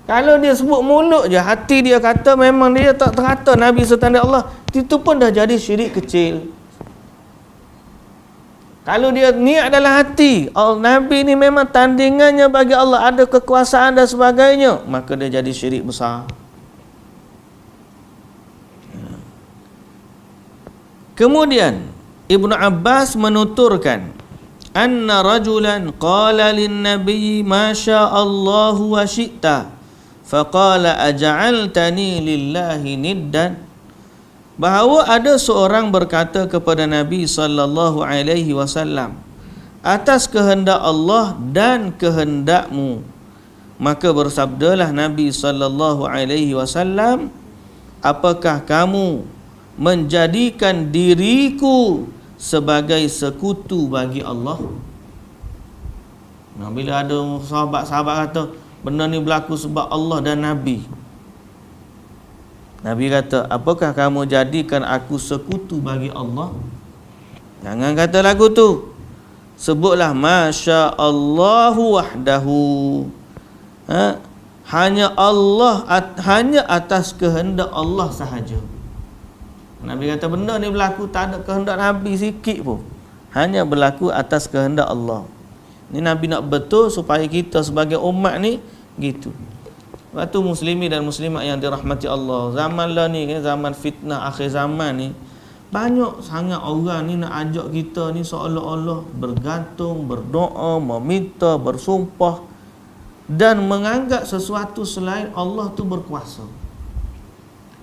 Speaker 1: Kalau dia sebut mulut je, hati dia kata memang dia tak terkata Nabi setanding Allah, itu pun dah jadi syirik kecil. Kalau dia niat dalam hati, Nabi ni memang tandingannya bagi Allah, ada kekuasaan dan sebagainya, maka dia jadi syirik besar. Kemudian Ibnu Abbas menuturkan, anna rajulan qala lin nabiy ma syaa Allah wa syi'ta faqala aj'altani lillahi niddan bahawa ada seorang berkata kepada Nabi sallallahu alaihi wasallam, atas kehendak Allah dan kehendakmu. Maka bersabdalah Nabi sallallahu alaihi wasallam, apakah kamu menjadikan diriku sebagai sekutu bagi Allah? Nah, bila ada sahabat-sahabat kata benda ni berlaku sebab Allah dan Nabi, Nabi kata, apakah kamu jadikan aku sekutu bagi Allah? Jangan kata lagu tu. Sebutlah Masya Allahu wahdahu. Hanya Allah, hanya atas kehendak Allah sahaja. Nabi kata benda ni berlaku tak ada kehendak Nabi sikit pun, hanya berlaku atas kehendak Allah. Ni Nabi nak betul supaya kita sebagai umat ni gitu. Lepas tu muslimin dan muslimat yang dirahmati Allah, zaman lah ni, zaman fitnah akhir zaman ni, banyak sangat orang ni nak ajak kita ni seolah-olah bergantung, berdoa, meminta, bersumpah dan menganggap sesuatu selain Allah tu berkuasa.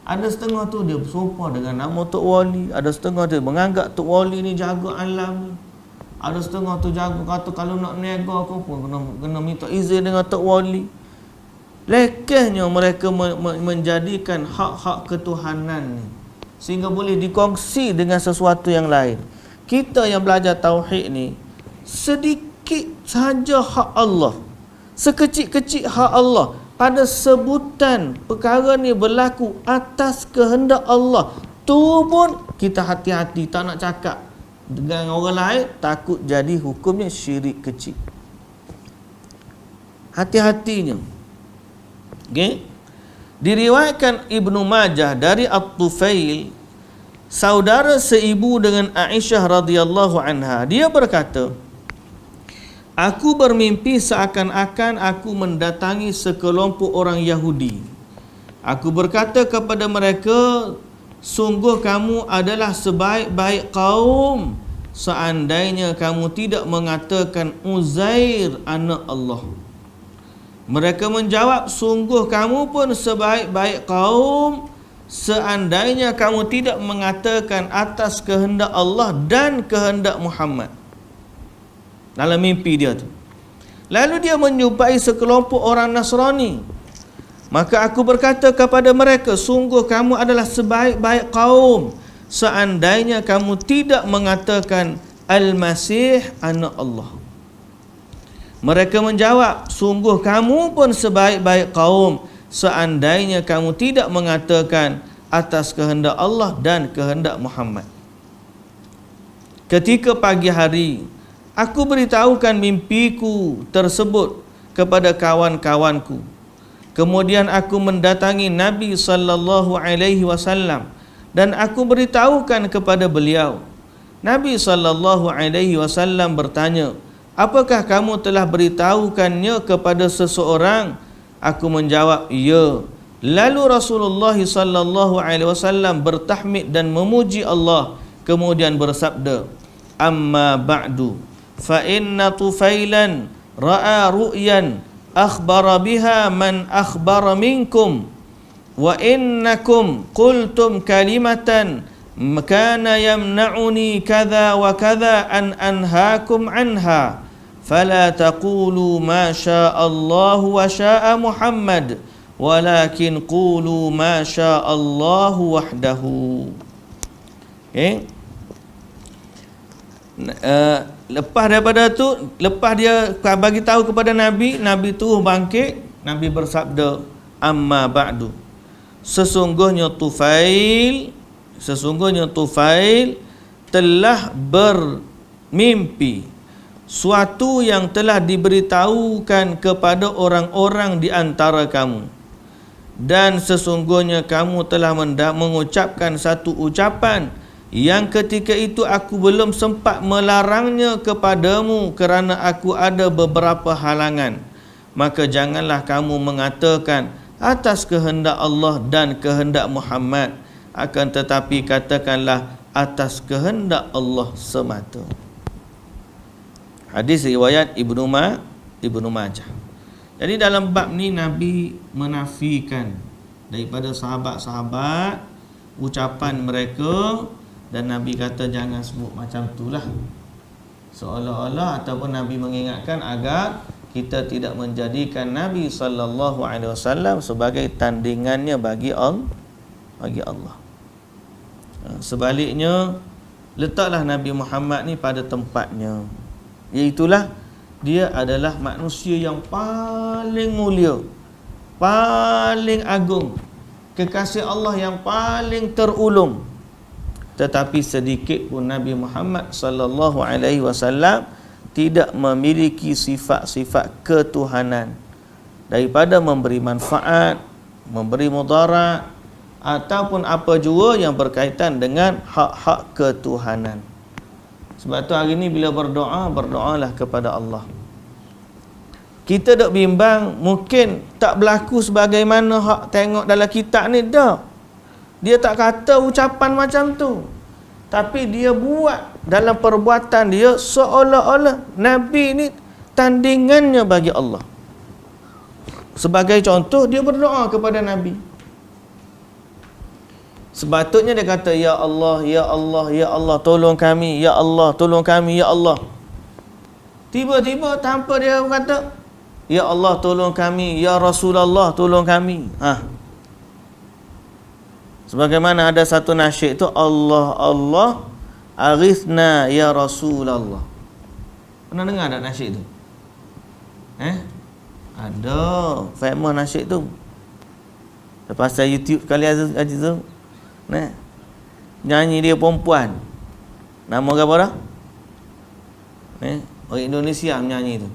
Speaker 1: Ada setengah tu dia bersumpah dengan nama Tok Wali, ada setengah dia menganggap Tok Wali ni jaga alam ni, ada setengah tu jaga kata kalau nak niaga aku pun kena minta izin dengan Tok Wali. Lekehnya mereka menjadikan hak-hak ketuhanan ni sehingga boleh dikongsi dengan sesuatu yang lain. Kita yang belajar tauhid ni, sedikit sahaja hak Allah, sekecil-kecil hak Allah, pada sebutan perkara ni berlaku atas kehendak Allah, tu pun kita hati-hati tak nak cakap dengan orang lain, takut jadi hukumnya syirik kecil. Hati-hatinya. Okay? Diriwayatkan Ibnu Majah dari At-Tufail, saudara seibu dengan Aisyah radhiyallahu anha, dia berkata, aku bermimpi seakan-akan aku mendatangi sekelompok orang Yahudi. Aku berkata kepada mereka, sungguh kamu adalah sebaik-baik kaum seandainya kamu tidak mengatakan Uzair anak Allah. Mereka menjawab, sungguh kamu pun sebaik-baik kaum seandainya kamu tidak mengatakan atas kehendak Allah dan kehendak Muhammad. Dalam mimpi dia tu. Lalu dia menjumpai sekelompok orang Nasrani. Maka aku berkata kepada mereka, sungguh kamu adalah sebaik-baik kaum seandainya kamu tidak mengatakan Al-Masih anak Allah. Mereka menjawab, sungguh kamu pun sebaik-baik kaum seandainya kamu tidak mengatakan atas kehendak Allah dan kehendak Muhammad. Ketika pagi hari, aku beritahukan mimpiku tersebut kepada kawan-kawanku. Kemudian aku mendatangi Nabi sallallahu alaihi wasallam dan aku beritahukan kepada beliau. Nabi sallallahu alaihi wasallam bertanya, apakah kamu telah beritahukannya kepada seseorang? Aku menjawab, ya. Lalu Rasulullah sallallahu alaihi wasallam bertahmid dan memuji Allah, kemudian bersabda, amma ba'du fa inna Tufailan ra'a ru'yan akhbara biha man akhbara minkum wa innakum qultum kalimatan kana yamna'uni kadha wa kadha an anhaakum anha fala taqulu ma syaa Allah wa syaa Muhammad walakin qulu ma syaa Allah wahdahu. Okay? Lepas daripada tu, lepas dia bagi tahu kepada Nabi, Nabi tu bangkit, Nabi bersabda, amma ba'du, sesungguhnya Tufail telah bermimpi suatu yang telah diberitahukan kepada orang-orang di antara kamu, dan sesungguhnya kamu telah mengucapkan satu ucapan yang ketika itu aku belum sempat melarangnya kepadamu kerana aku ada beberapa halangan. Maka janganlah kamu mengatakan atas kehendak Allah dan kehendak Muhammad, akan tetapi katakanlah atas kehendak Allah semata. Hadis riwayat Ibnu Majah. Jadi dalam bab ni Nabi menafikan daripada sahabat-sahabat ucapan mereka, dan Nabi kata jangan sebut macam itulah. Seolah-olah ataupun Nabi mengingatkan agar kita tidak menjadikan Nabi sallallahu alaihi wasallam sebagai tandingannya bagi Allah. Sebaliknya, letaklah Nabi Muhammad ni pada tempatnya. Iaitulah dia adalah manusia yang paling mulia, paling agung, kekasih Allah yang paling terulung. Tetapi sedikit pun Nabi Muhammad sallallahu alaihi wasallam tidak memiliki sifat-sifat ketuhanan, daripada memberi manfaat, memberi mudarat, ataupun apa jua yang berkaitan dengan hak-hak ketuhanan. Sebab tu hari ni bila berdoa, berdoalah kepada Allah. Kita dok bimbang, mungkin tak berlaku sebagaimana hak tengok dalam kitab ni dah. Dia tak kata ucapan macam tu, tapi dia buat dalam perbuatan dia seolah-olah Nabi ni tandingannya bagi Allah. Sebagai contoh, dia berdoa kepada Nabi. Sepatutnya dia kata, ya Allah, ya Allah, ya Allah, tolong kami, ya Allah, tolong kami, ya Allah. Tiba-tiba tanpa dia kata, ya Allah, tolong kami, ya Rasulullah, tolong kami. Sebagaimana ada satu nasyid tu, Allah, Allah, aghithna ya Rasulullah. Pernah dengar tak nasyid tu? Ada, famous nasyid tu. Lepas saya YouTube kali Aziz tu, nyanyi dia perempuan. Nama apa dah? Orang Indonesia menyanyi tu.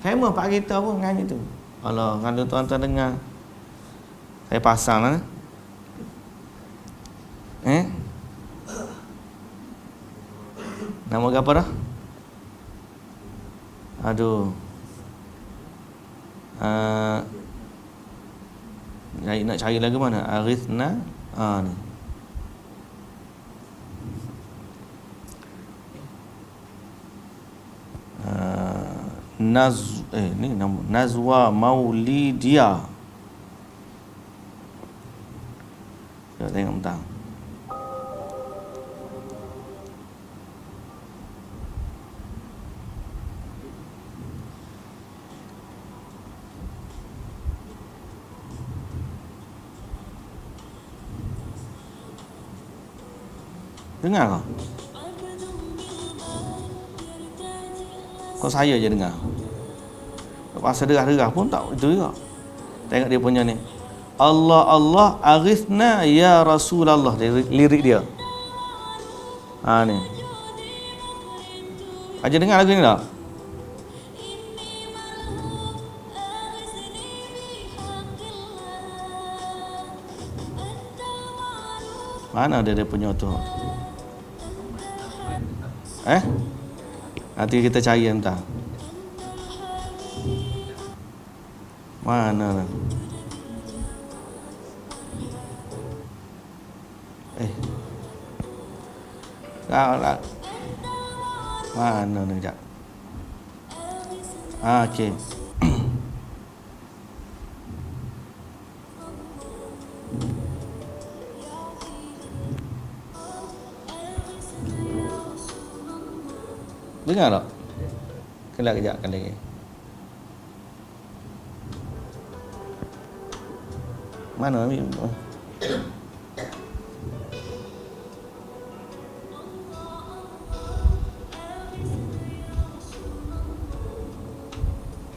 Speaker 1: Famous pak kita pun nyanyi tu. Allah, kalau tuan-tuan dengar, saya pasang lah. Nama apa dah? Aduh. Nak cari lagu mana? Aghithna. Ni. Ni nama Nazwa Maulidia. Kita tengok bentar. Dengar kau? Kau saya je dengar. Lepas derah-derah pun tak itu juga. Tengok dia punya ni. Allah Allah aghithna ya Rasulullah, lirik dia. Ni. Aja dengar lagu ni tak? Mana dia punya tu? Nanti kita cari entah. Mana lah? Lah. Mana ni jap? Okey. Dengar tak? Kelak kejap lagi. Mana ni?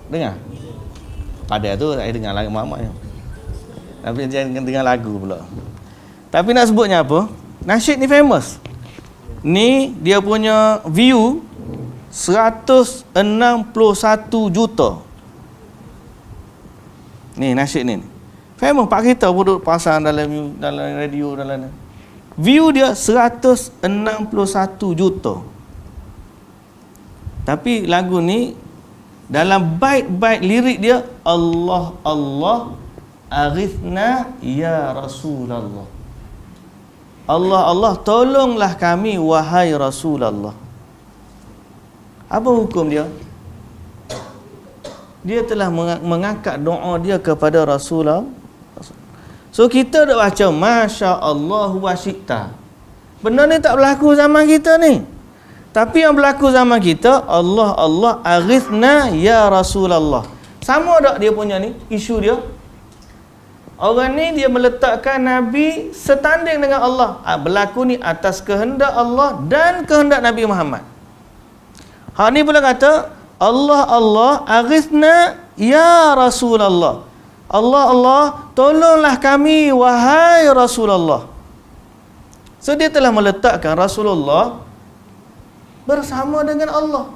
Speaker 1: Dengar? Pada tu saya dengar lagu Muhammad. Tapi jangan dengar lagu pula. Tapi nak sebutnya apa? Nasyid ni famous. Ni dia punya view 161 juta. Ni nasyid ni. Famous pak kita pun duduk pasang dalam radio dalam. View dia 161 juta. Tapi lagu ni dalam bait-bait lirik dia, Allah Allah aghithna ya Rasulullah. Allah Allah tolonglah kami wahai Rasulullah. Apa hukum dia? Dia telah mengangkat doa dia kepada Rasulullah. So kita dah baca Masya Allah wa syi'ta. Benda ni tak berlaku zaman kita ni. Tapi yang berlaku zaman kita, Allah Allah aghithna ya Rasulullah. Sama tak dia punya ni isu dia? Orang ni dia meletakkan Nabi setanding dengan Allah. Berlaku ni atas kehendak Allah dan kehendak Nabi Muhammad. Hak ni pula kata Allah Allah aghithna ya Rasulullah. Allah Allah tolonglah kami wahai Rasulullah. So dia telah meletakkan Rasulullah bersama dengan Allah.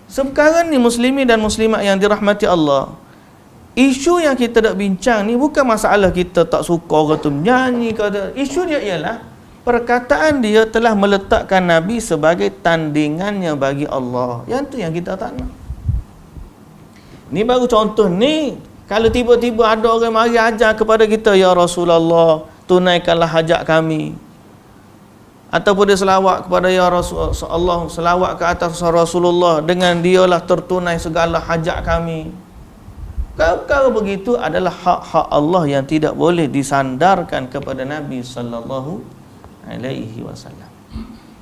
Speaker 1: Sekarang ni muslimin dan muslimat yang dirahmati Allah, isu yang kita nak bincang ni bukan masalah kita tak suka orang tu menyanyi ke. Isu dia ialah perkataan dia telah meletakkan Nabi sebagai tandingannya bagi Allah. Yang tu yang kita tak nak. Ni baru contoh ni. Kalau tiba-tiba ada orang mari ajar kepada kita, ya Rasulullah, tunaikanlah hajat kami. Ataupun dia selawat kepada ya Rasulullah, selawat ke atas Rasulullah, dengan dialah tertunai segala hajat kami. Perkara begitu adalah hak-hak Allah yang tidak boleh disandarkan kepada Nabi sallallahu alaihi wasallam.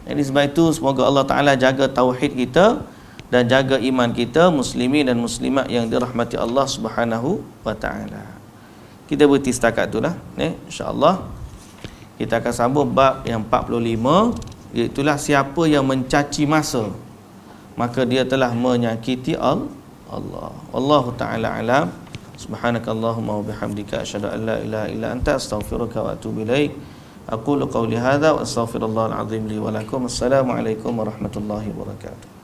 Speaker 1: Jadi sebab itu semoga Allah Taala jaga tauhid kita dan jaga iman kita, muslimin dan muslimat yang dirahmati Allah Subhanahu wa taala. Kita berhenti setakat itulah, insya-Allah. Kita akan sambung bab yang 45, iaitu siapa yang mencaci masa, maka dia telah menyakiti Allah. Wallahu ta'ala alam. Subhanakallahumma wa bihamdika asyhadu an la ilaha illa anta astaghfiruka wa atubu ilaik. Aqulu qawli hadza wa astaghfirullahal azim li wa lakum. Assalamualaikum warahmatullahi wabarakatuh.